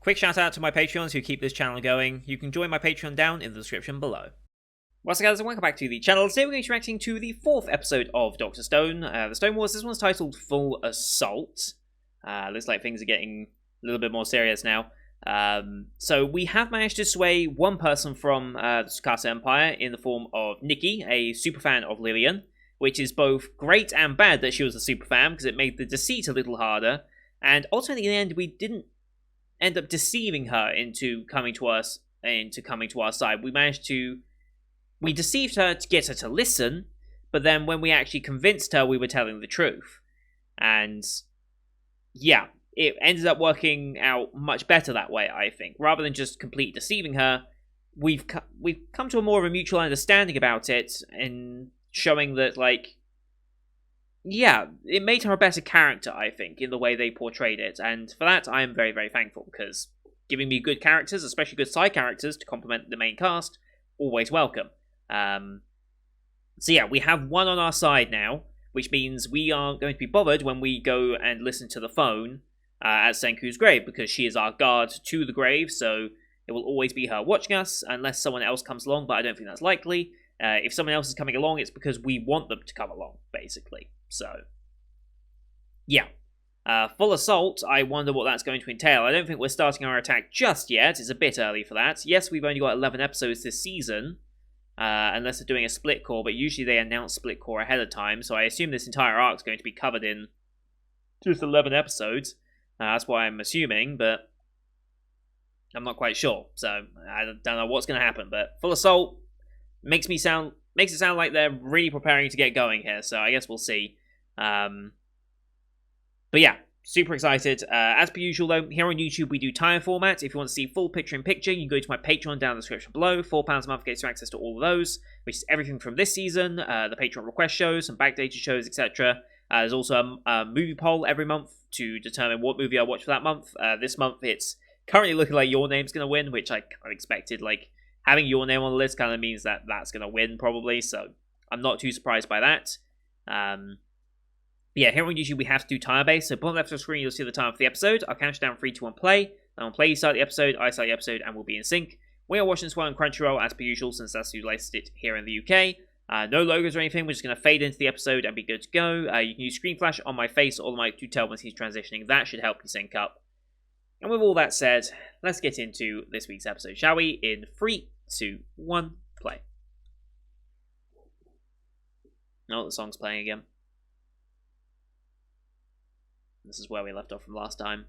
Quick shout out to my Patreons who keep this channel going. You can join my Patreon down in the description below. Once again, guys, welcome back to the channel. Today we're going to be reacting to the 4th episode of Dr. Stone, the Stone Wars. This one's titled Full Assault. Looks like things are getting a little bit more serious now. So we have managed to sway one person from the Tsukasa Empire in the form of Nikki, a superfan of Lillian, which is both great and bad that she was a superfan because it made the deceit a little harder, and ultimately in the end we didn't end up deceiving her into coming to us, into coming to our side. We deceived her to get her to listen, but then when we actually convinced her, we were telling the truth. And yeah, it ended up working out much better that way, I think. Rather than just completely deceiving her, we've come to a more of a mutual understanding about it, and showing that, like, yeah, it made her a better character, I think, in the way they portrayed it. And for that, I am very, very thankful, because giving me good characters, especially good side characters, to complement the main cast, always welcome. So yeah, we have one on our side now, which means we aren't going to be bothered when we go and listen to the phone at Senku's grave, because she is our guard to the grave, so it will always be her watching us, unless someone else comes along, but I don't think that's likely. If someone else is coming along, it's because we want them to come along, basically. So, yeah. Full Assault, I wonder what that's going to entail. I don't think we're starting our attack just yet. It's a bit early for that. Yes, we've only got 11 episodes this season, unless they're doing a split core, but usually they announce split core ahead of time, so I assume this entire arc is going to be covered in just 11 episodes. That's what I'm assuming, but I'm not quite sure, so I don't know what's going to happen. But Full Assault makes it sound like they're really preparing to get going here, so I guess we'll see. But yeah, super excited. As per usual, though, here on YouTube we do tier format. If you want to see full picture-in-picture, you can go to my Patreon down in the description below. £4 a month gets you access to all of those, which is everything from this season, the Patreon request shows, some backdated shows, etc. There's also a movie poll every month to determine what movie I watch for that month. This month it's currently looking like Your Name's going to win, which I kind of expected. Like, having Your Name on the list kind of means that that's going to win, probably, so I'm not too surprised by that. Yeah, here on YouTube we have to do time based, so bottom left of the screen you'll see the time for the episode. I'll count down 3, 2, 1, play. Then on play you start the episode, I start the episode, and we'll be in sync. We are watching this one on Crunchyroll as per usual, since that's who licensed it here in the UK. No logos or anything, we're just going to fade into the episode and be good to go. You can use screen flash on my face or the mic to tell when he's transitioning. That should help you sync up. And with all that said, let's get into this week's episode, shall we? In 3, 2, 1, play. Oh, the song's playing again. This is where we left off from last time.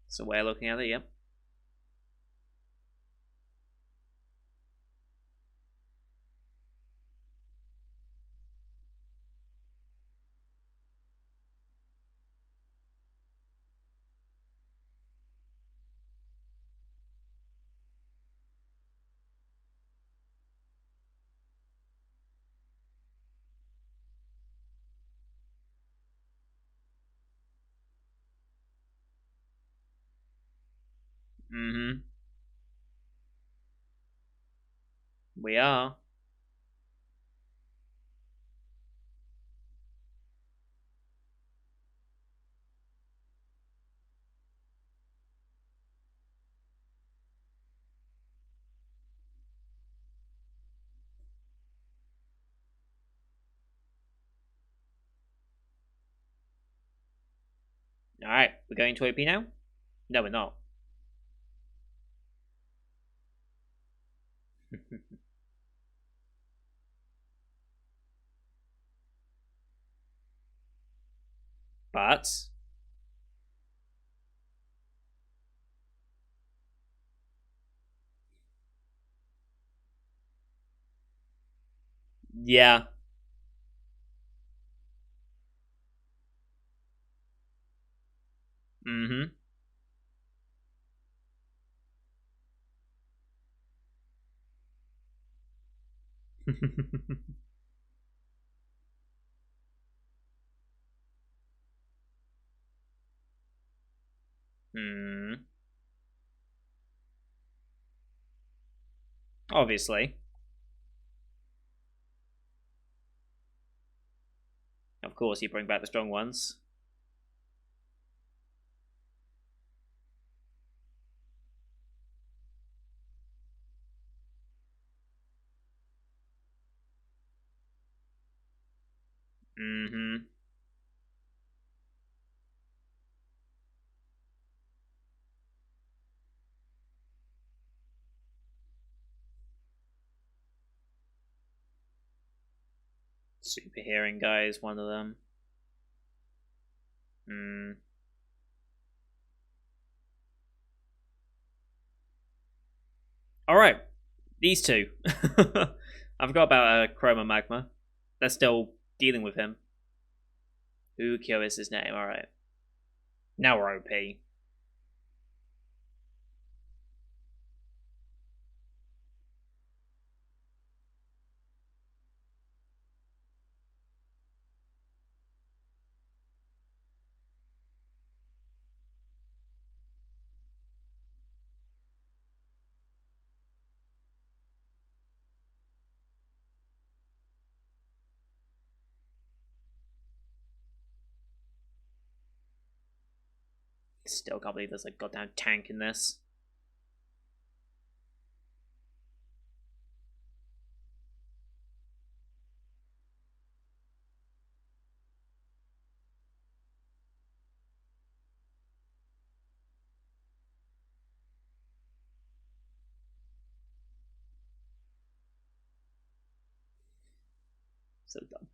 So we're looking at it, yep. We are. Alright, we're going to OP now? No, we're not. But yeah. Obviously. Of course, you bring back the strong ones. Mm-hmm. Super hearing guy is one of them. Hmm. Alright. These two. I forgot about Chroma Magma. They're still dealing with him. Ukyo is his name, alright. Now we're OP. Still can't believe there's a goddamn tank in this. So dumb.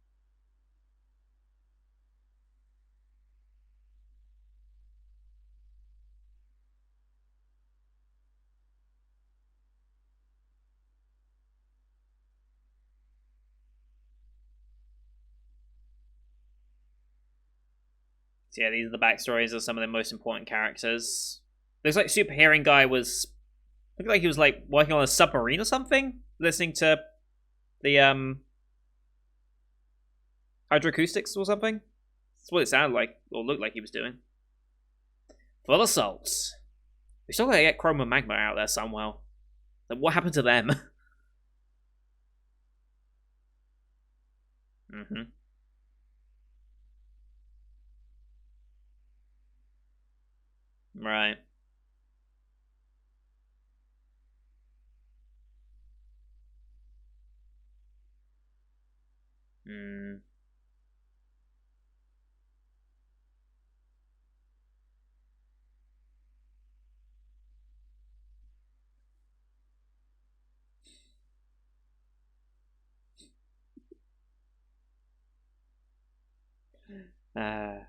So yeah, these are the backstories of some of the most important characters. Looks like Super Hearing Guy was looked like he was like working on a submarine or something, listening to the hydroacoustics or something. That's what it sounded like, or looked like he was doing. Full assaults. We still gotta get Chroma Magma out there somehow. Like, what happened to them? Mm-hmm. Right. Hmm. Uh,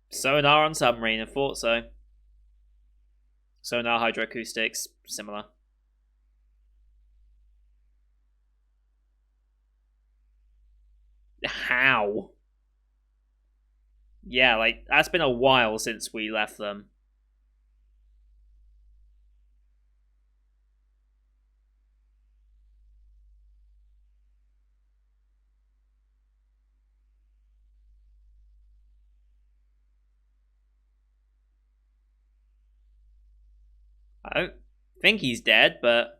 Sonar on submarine, I thought so. Sonar hydroacoustics, similar. How? Yeah, like, that's been a while since we left them. I don't think he's dead, but.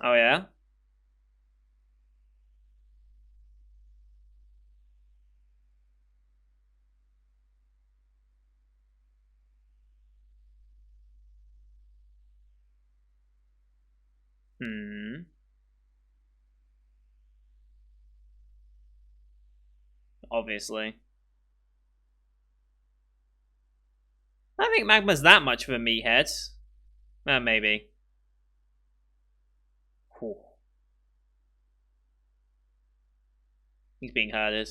Oh, yeah? Hmm. Obviously. I don't think Magma's that much of a meathead. Maybe. Whew. He's being herded.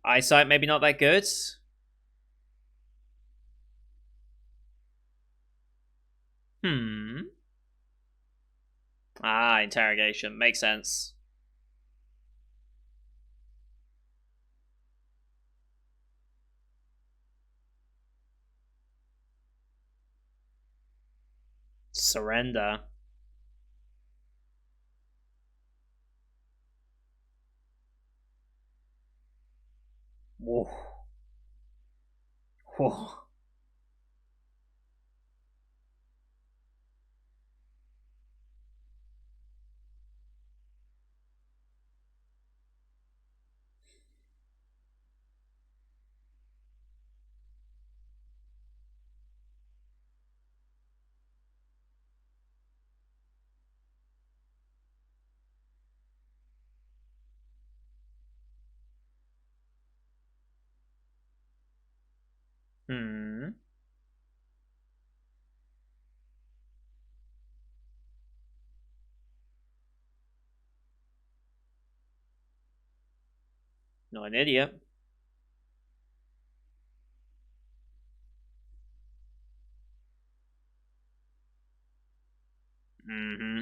Eyesight maybe not that good. Hmm. Ah, interrogation. Makes sense. Surrender. Whoa. Whoa. Hmm. Not an idiot. Mm-hmm.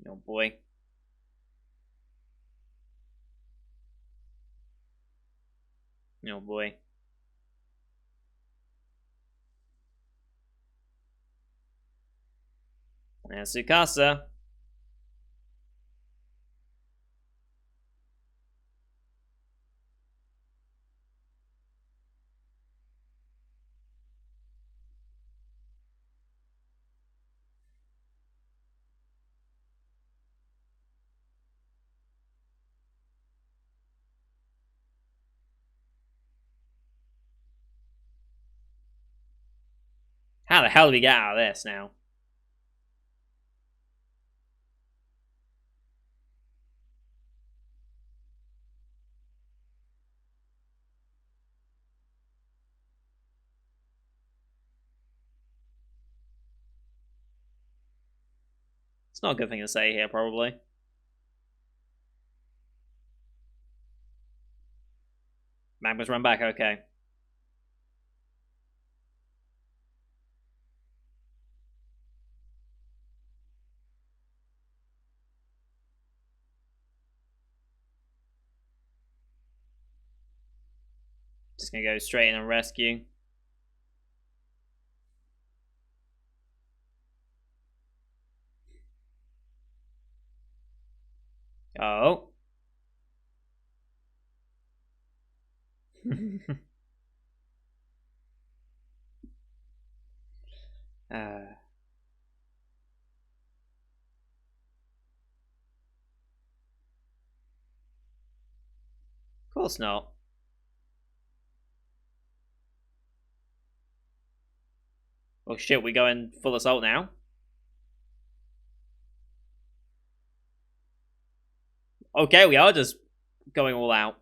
Oh boy. Oh boy. And Sukasa. How the hell do we get out of this now? It's not a good thing to say here, probably. Magma's run back, okay. Just gonna go straight in and rescue. Oh. Of course not. Oh shit, we going full assault now? Okay, we are just going all out.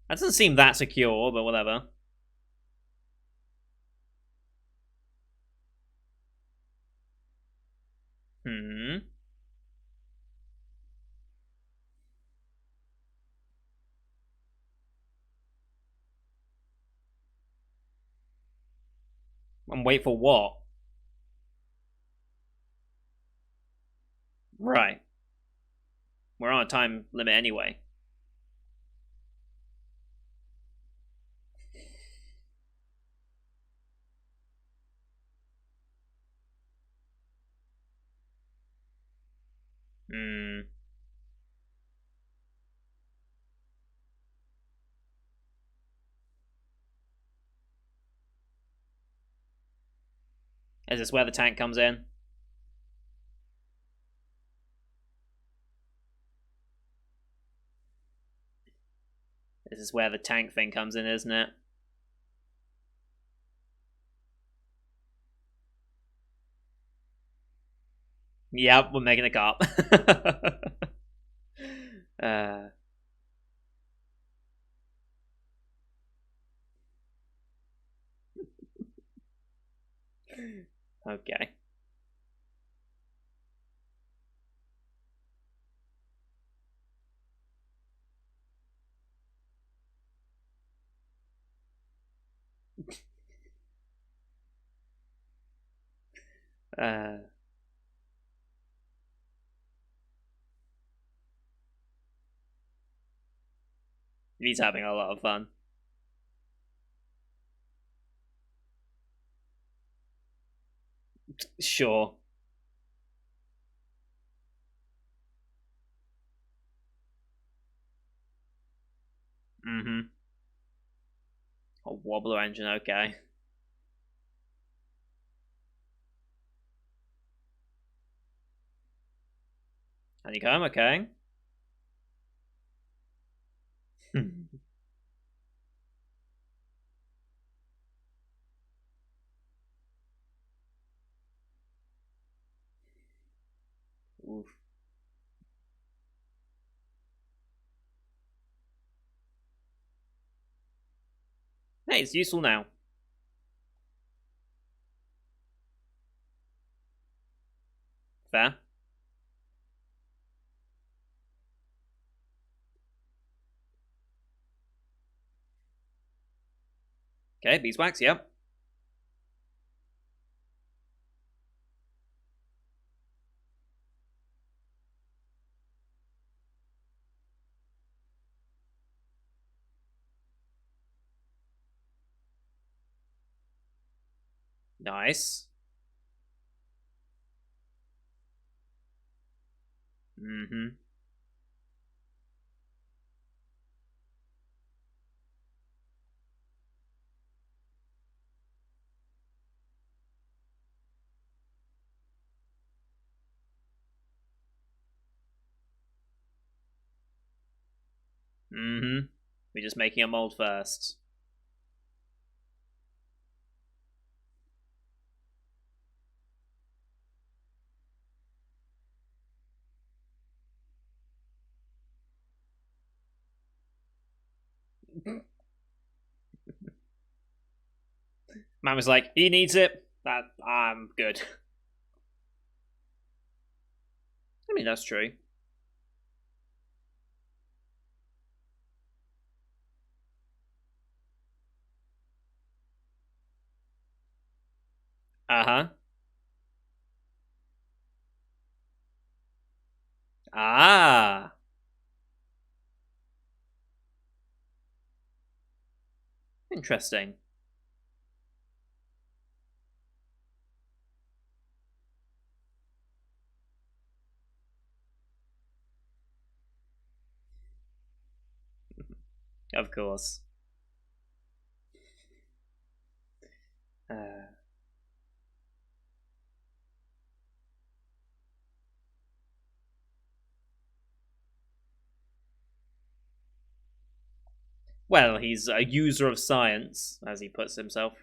That doesn't seem that secure, but whatever. Hmm. And wait for what? Right. We're on a time limit anyway. Hmm. Is this where the tank comes in? This is where the tank thing comes in, isn't it? Yep, we're making a carp. uh, okay. Uh, he's having a lot of fun. Sure. Mm-hmm. A wobbler engine, okay. Honeycomb, okay. Oof. Hey, it's useful now. Fair. Okay, beeswax, yep. Nice. Mm-hmm. Mm-hmm. We're just making a mold first. Man was like, he needs it. That I'm good. I mean, that's true. Uh-huh. Ah. Interesting. Of course. Uh, well, he's a user of science, as he puts himself.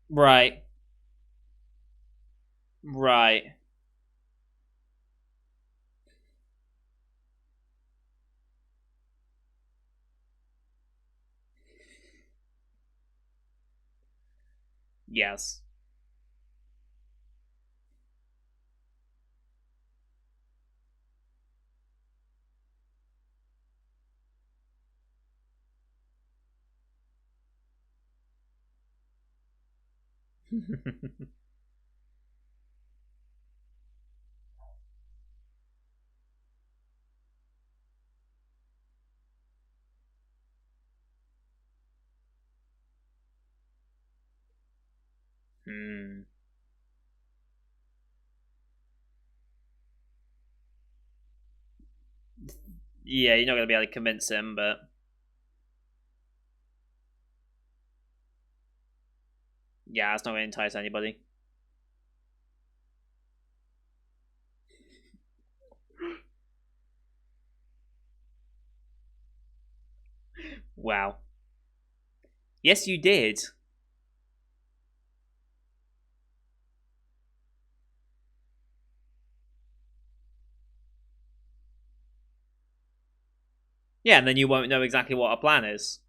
Right. Right. Yes. Hmm. Yeah, you're not going to be able to convince him, but yeah, it's not going to entice anybody. Wow. Yes, you did. Yeah, and then you won't know exactly what our plan is.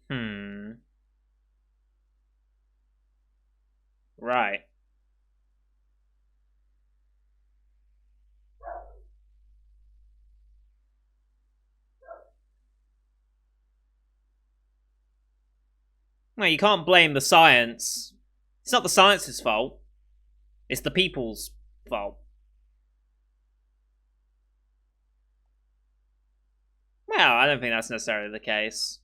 Hmm. Right. No, you can't blame the science. It's not the science's fault. It's the people's fault. Well, I don't think that's necessarily the case.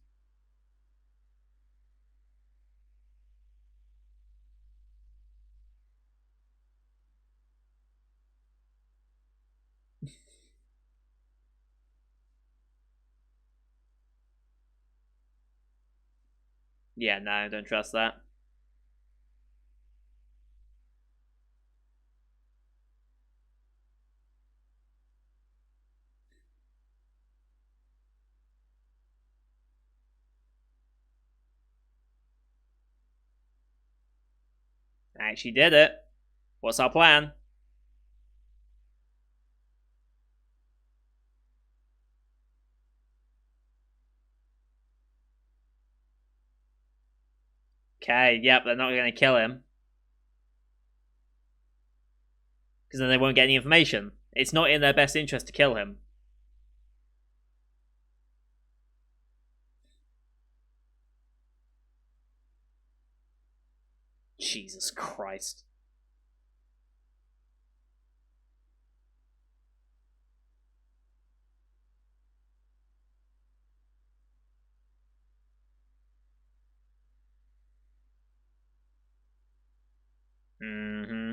Yeah, no, I don't trust that. I actually did it. What's our plan? Okay, yep, they're not going to kill him. Because then they won't get any information. It's not in their best interest to kill him. Jesus Christ. Mm-hmm.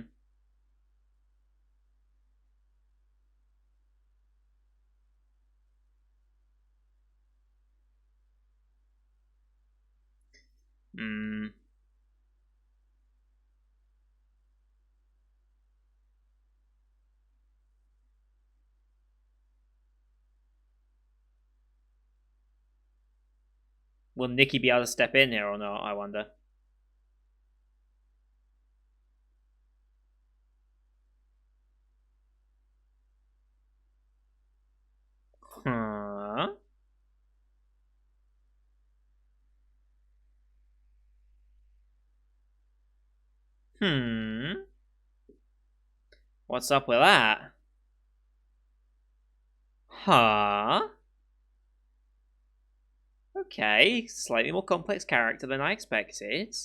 Mm. Will Nikki be able to step in here or not, I wonder? Huh? Hmm. What's up with that? Huh? Okay, slightly more complex character than I expected.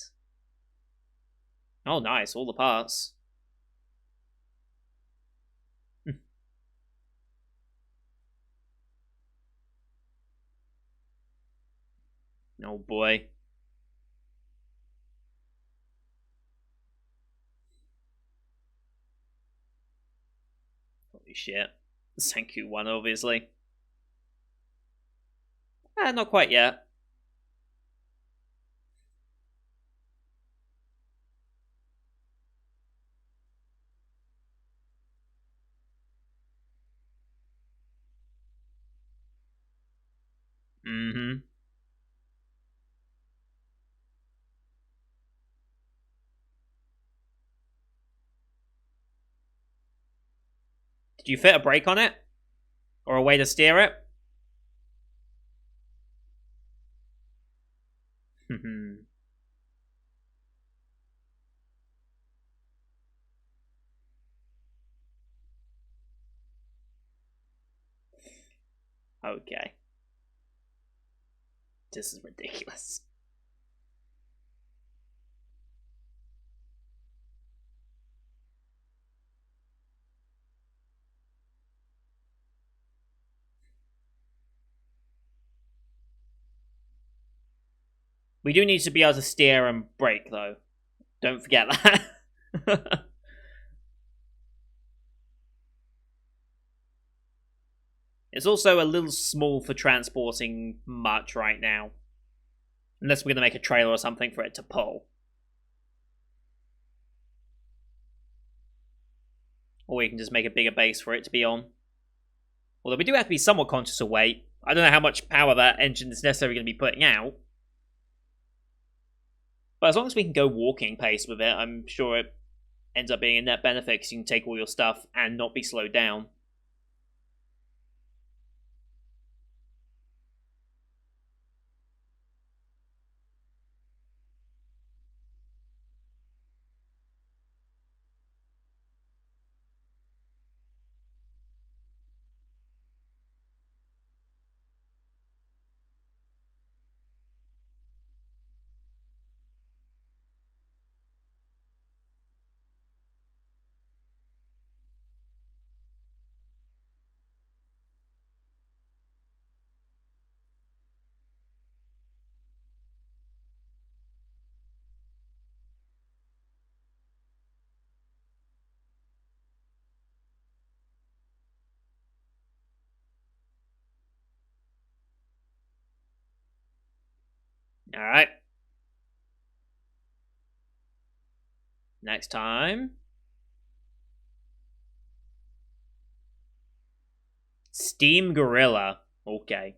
Oh, nice, all the parts. Oh boy. Holy shit. Senku 1, obviously. Not quite yet. Mm-hmm. Did you fit a brake on it? Or a way to steer it? Okay. This is ridiculous. We do need to be able to steer and brake, though. Don't forget that. It's also a little small for transporting much right now. Unless we're going to make a trailer or something for it to pull. Or we can just make a bigger base for it to be on. Although we do have to be somewhat conscious of weight. I don't know how much power that engine is necessarily going to be putting out. But as long as we can go walking pace with it, I'm sure it ends up being a net benefit because you can take all your stuff and not be slowed down. Alright. Next time. Steam Gorilla. Okay.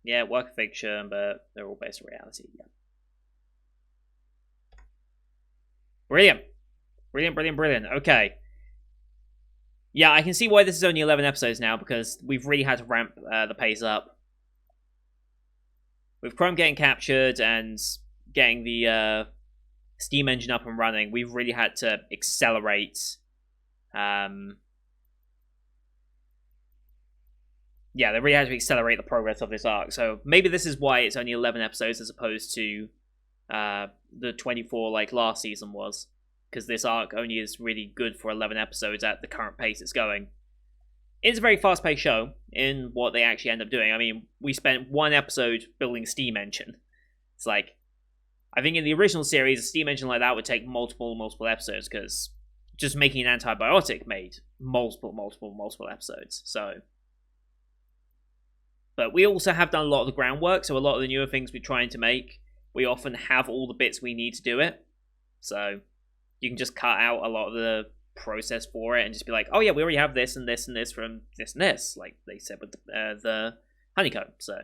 Yeah, work fiction, but they're all based on reality. Yeah. Brilliant. Brilliant. Okay. Yeah, I can see why this is only 11 episodes now, because we've really had to ramp the pace up. With Chrome getting captured and getting the steam engine up and running, we've really had to accelerate. Yeah, they really had to accelerate the progress of this arc. So maybe this is why it's only 11 episodes as opposed to the 24 like last season was. Because this arc only is really good for 11 episodes at the current pace it's going. It's a very fast-paced show in what they actually end up doing. I mean, we spent one episode building a steam engine. It's like, I think in the original series, a steam engine like that would take multiple episodes, because just making an antibiotic made multiple episodes. So, but we also have done a lot of the groundwork, so a lot of the newer things we're trying to make, we often have all the bits we need to do it. So you can just cut out a lot of the process for it and just be like, oh yeah, we already have this and this and this from this and this, like they said with the honeycomb. So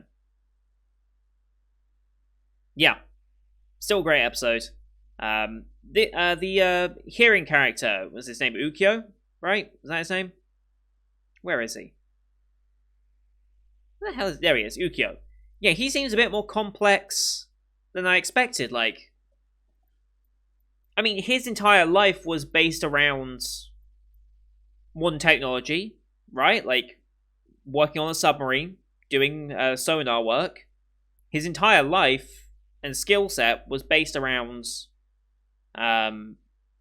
yeah, still a great episode. The hearing character, was his name Ukyo, right? Was that his name? Where is he? Where the hell is... There he is, Ukyo. Yeah, he seems a bit more complex than I expected. Like, I mean, his entire life was based around modern technology, right? Like, working on a submarine, doing sonar work. His entire life and skill set was based around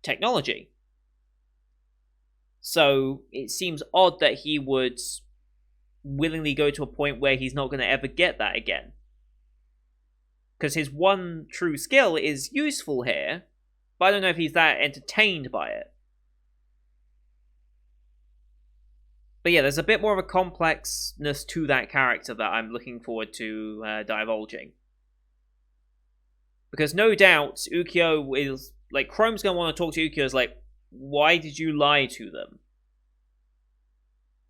technology. So it seems odd that he would willingly go to a point where he's not going to ever get that again. Because his one true skill is useful here, but I don't know if he's that entertained by it. But yeah, there's a bit more of a complexness to that character that I'm looking forward to divulging. Because no doubt, Ukyo is... Like, Chrome's going to want to talk to Ukyo as like, why did you lie to them?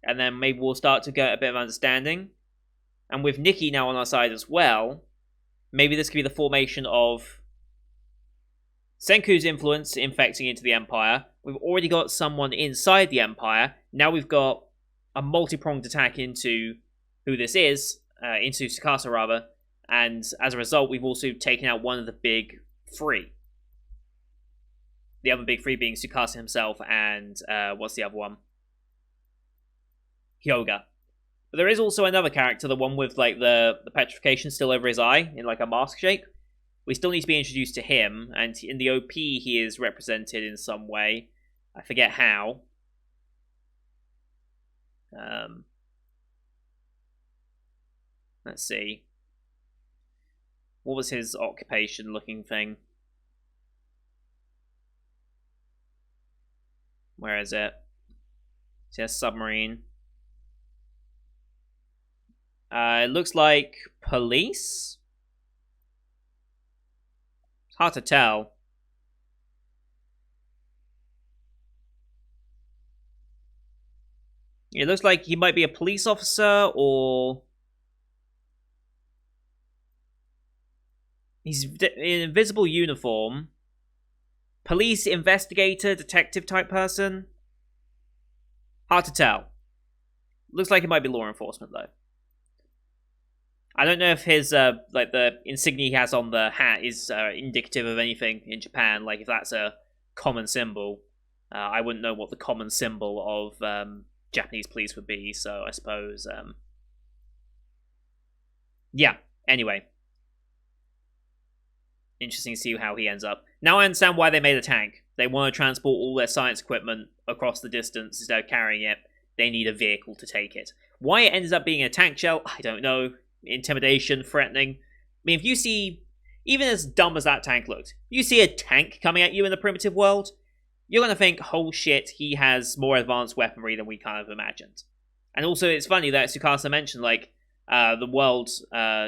And then maybe we'll start to get a bit of understanding. And with Nikki now on our side as well, maybe this could be the formation of Senku's influence infecting into the Empire. We've already got someone inside the Empire. Now we've got a multi-pronged attack into who this is, into Tsukasa rather. And as a result, we've also taken out one of the big three. The other big three being Tsukasa himself and, what's the other one? Hyoga. But there is also another character, the one with like the petrification still over his eye in like a mask shape. We still need to be introduced to him, and in the OP he is represented in some way. I forget how. Let's see. What was his occupation looking thing? Where is it? It's a submarine. It looks like police? It's hard to tell. It looks like he might be a police officer, or he's in invisible uniform. Police investigator, detective type person. Hard to tell. Looks like it might be law enforcement though. I don't know if his like the insignia he has on the hat is indicative of anything in Japan. Like if that's a common symbol, I wouldn't know what the common symbol of Japanese police would be. So I suppose, yeah. Anyway, interesting to see how he ends up. Now I understand why they made a tank. They want to transport all their science equipment across the distance instead of carrying it. They need a vehicle to take it. Why it ends up being a tank shell, I don't know. Intimidation, threatening. I mean, if you see, even as dumb as that tank looked, you see a tank coming at you in the primitive world, you're going to think, oh shit, he has more advanced weaponry than we kind of imagined. And also, it's funny that Tsukasa mentioned, like, the world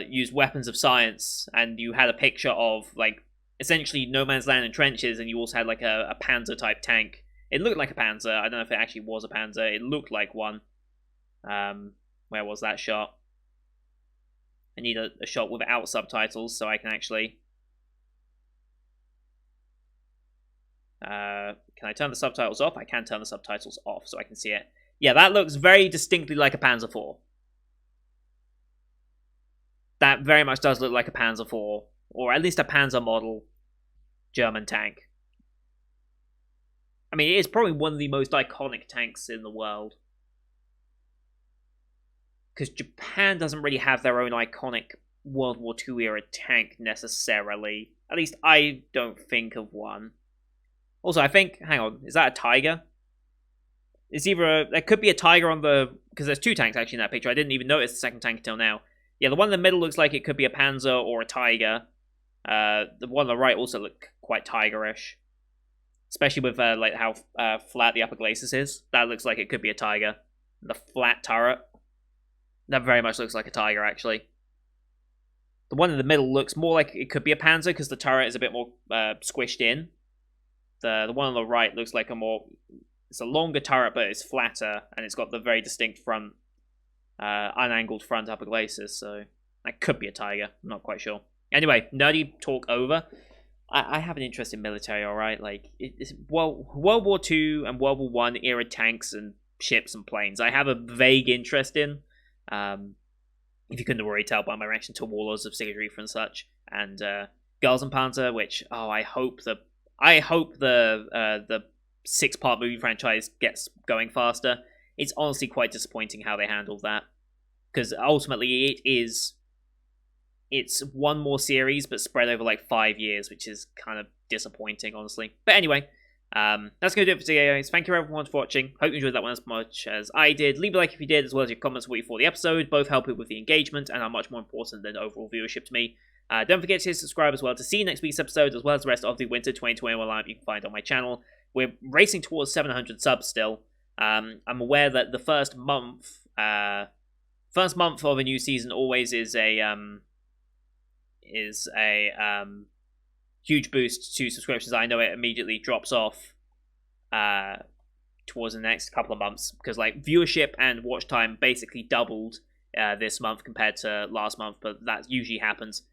used weapons of science, and you had a picture of, like, essentially no man's land and trenches, and you also had, like, a Panzer-type tank. It looked like a Panzer. I don't know if it actually was a Panzer. It looked like one. Where was that shot? I need a shot without subtitles so I can actually... can I turn the subtitles off? I can turn the subtitles off so I can see it. Yeah, that looks very distinctly like a Panzer IV. That very much does look like a Panzer IV. Or at least a Panzer model German tank. I mean, it is probably one of the most iconic tanks in the world. Because Japan doesn't really have their own iconic World War II era tank necessarily. At least I don't think of one. Also, I think, hang on, is that a Tiger? It's either there could be a Tiger on the, because there's two tanks actually in that picture. I didn't even notice the second tank until now. Yeah, the one in the middle looks like it could be a Panzer or a Tiger. The one on the right also look quite Tigerish, especially with like how flat the upper glacis is. That looks like it could be a Tiger. The flat turret. That very much looks like a Tiger, actually. The one in the middle looks more like it could be a Panzer because the turret is a bit more squished in. The one on the right looks like it's a longer turret, but it's flatter, and it's got the very distinct front, unangled front upper glacis, so that could be a Tiger. I'm not quite sure. Anyway, nerdy talk over. I have an interest in military, alright? Like, it's World War II and World War One era tanks and ships and planes. I have a vague interest in. If you couldn't already tell by my reaction to Warlords of Sigurd and such, and Panzer, which I hope the 6-part movie franchise gets going faster. It's honestly quite disappointing how they handled that, because ultimately it's one more series but spread over like 5 years, which is kind of disappointing, honestly. But anyway. That's going to do it for today, guys. Thank you everyone for watching. Hope you enjoyed that one as much as I did. Leave a like if you did, as well as your comments what you thought of the episode. Both help it with the engagement and are much more important than overall viewership to me. Don't forget to subscribe as well to see next week's episode, as well as the rest of the Winter 2021 lineup you can find on my channel. We're racing towards 700 subs still. I'm aware that the first month of a new season always is a huge boost to subscriptions. I know it immediately drops off towards the next couple of months, because like viewership and watch time basically doubled this month compared to last month, but that usually happens.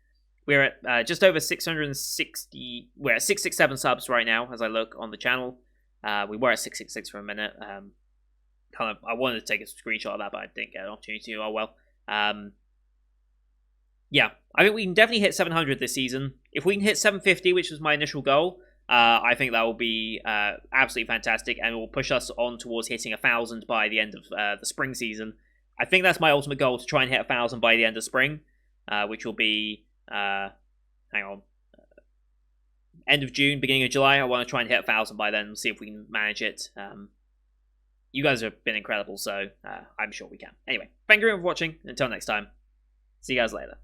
We're at just over 660. We're at 667 subs right now as I look on the channel. We were at 666 for a minute. I wanted to take a screenshot of that, but I didn't get an opportunity to. Oh well. Yeah, I think we can definitely hit 700 this season. If we can hit 750, which was my initial goal, I think that will be absolutely fantastic, and it will push us on towards hitting 1,000 by the end of the spring season. I think that's my ultimate goal, to try and hit 1,000 by the end of spring, which will be, end of June, beginning of July. I want to try and hit 1,000 by then and see if we can manage it. You guys have been incredible, so I'm sure we can. Anyway, thank you everyone for watching. Until next time, see you guys later.